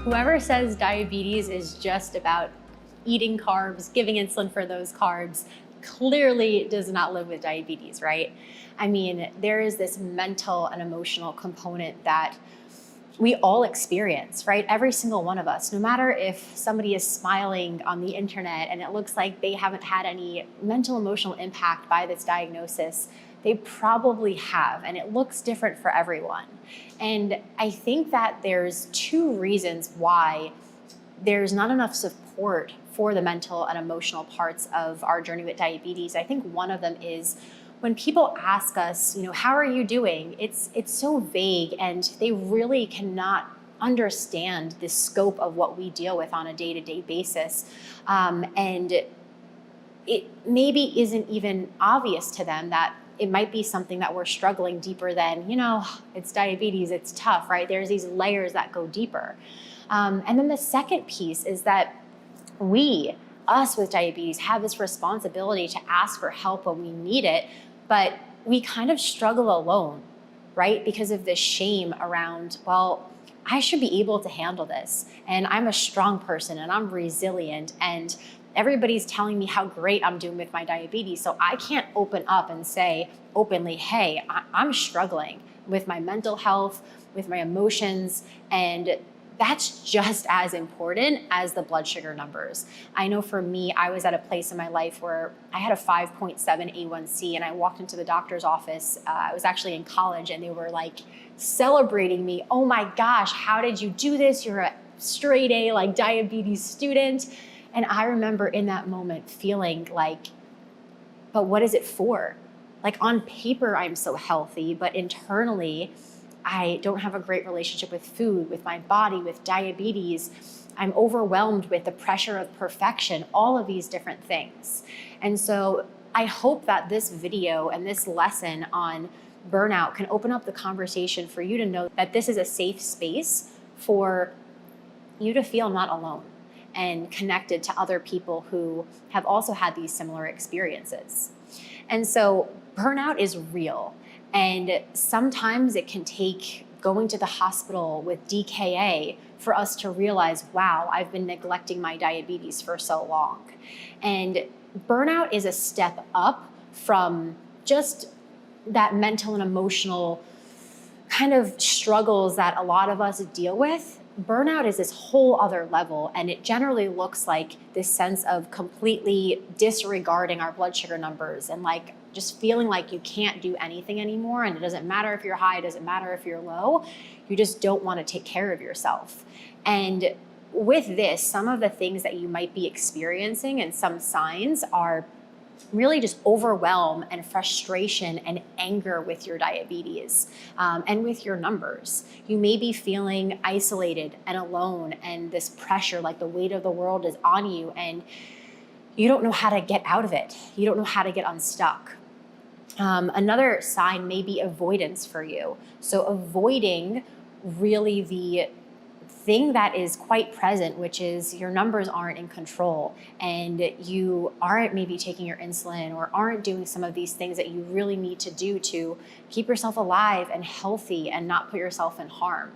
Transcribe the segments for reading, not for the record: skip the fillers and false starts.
Whoever says diabetes is just about eating carbs, giving insulin for those carbs, clearly does not live with diabetes, right? I mean, there is this mental and emotional component that we all experience, right? Every single one of us, no matter if somebody is smiling on the internet and it looks like they haven't had any mental emotional impact by this diagnosis, they probably have, and it looks different for everyone. And I think that there's two reasons why there's not enough support for the mental and emotional parts of our journey with diabetes. I think one of them is when people ask us, how are you doing? It's so vague, and they really cannot understand the scope of what we deal with on a day-to-day basis. And it maybe isn't even obvious to them that it might be something that we're struggling deeper than, it's diabetes, it's tough, right? There's these layers that go deeper. And then the second piece is that us with diabetes, have this responsibility to ask for help when we need it, but we kind of struggle alone, right? Because of this shame around, well, I should be able to handle this, and I'm a strong person, and I'm resilient, and everybody's telling me how great I'm doing with my diabetes, so I can't open up and say openly, hey, I'm struggling with my mental health, with my emotions, and that's just as important as the blood sugar numbers. I know for me, I was at a place in my life where I had a 5.7 A1C, and I walked into the doctor's office. I was actually in college, and they were like celebrating me. Oh my gosh, how did you do this? You're a straight A, diabetes student. And I remember in that moment feeling like, but what is it for? On paper, I'm so healthy, but internally, I don't have a great relationship with food, with my body, with diabetes. I'm overwhelmed with the pressure of perfection, all of these different things. And so I hope that this video and this lesson on burnout can open up the conversation for you to know that this is a safe space for you to feel not alone and connected to other people who have also had these similar experiences. And so burnout is real. And sometimes it can take going to the hospital with DKA for us to realize, wow, I've been neglecting my diabetes for so long. And burnout is a step up from just that mental and emotional kind of struggles that a lot of us deal with. Burnout is this whole other level, and it generally looks like this sense of completely disregarding our blood sugar numbers and just feeling like you can't do anything anymore, and it doesn't matter if you're high, it doesn't matter if you're low, you just don't want to take care of yourself. And with this, some of the things that you might be experiencing and some signs are really just overwhelm and frustration and anger with your diabetes and with your numbers. You may be feeling isolated and alone, and this pressure, like the weight of the world is on you, and you don't know how to get out of it. You don't know how to get unstuck. Another sign may be avoidance for you. So avoiding really the thing that is quite present, which is your numbers aren't in control, and you aren't maybe taking your insulin or aren't doing some of these things that you really need to do to keep yourself alive and healthy and not put yourself in harm.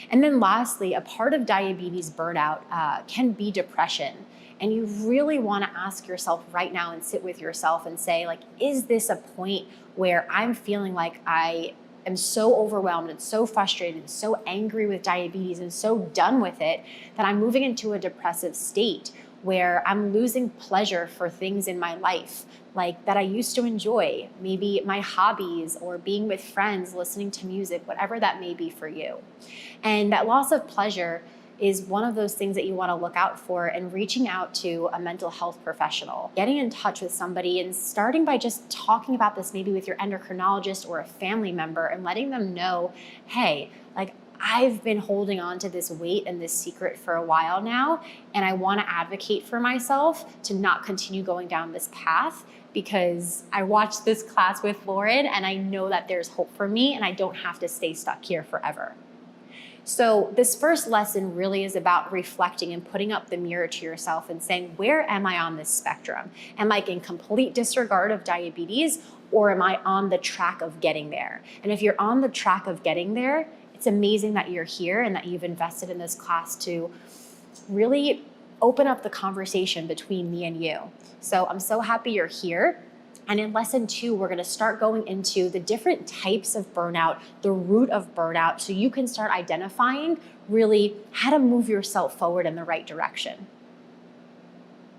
And then lastly, a part of diabetes burnout can be depression. And you really want to ask yourself right now and sit with yourself and say, is this a point where I'm feeling like I am so overwhelmed and so frustrated and so angry with diabetes and so done with it that I'm moving into a depressive state where I'm losing pleasure for things in my life that I used to enjoy, maybe my hobbies or being with friends, listening to music, whatever that may be for you. And that loss of pleasure is one of those things that you want to look out for, and reaching out to a mental health professional, getting in touch with somebody, and starting by just talking about this maybe with your endocrinologist or a family member and letting them know, hey, I've been holding on to this weight and this secret for a while now, and I want to advocate for myself to not continue going down this path, because I watched this class with Lauren and I know that there's hope for me and I don't have to stay stuck here forever. So this first lesson really is about reflecting and putting up the mirror to yourself and saying, where am I on this spectrum? Am I in complete disregard of diabetes, or am I on the track of getting there? And if you're on the track of getting there, It's amazing that you're here and that you've invested in this class to really open up the conversation between me and you. So I'm so happy you're here. And in lesson 2, we're gonna start going into the different types of burnout, the root of burnout, so you can start identifying really how to move yourself forward in the right direction.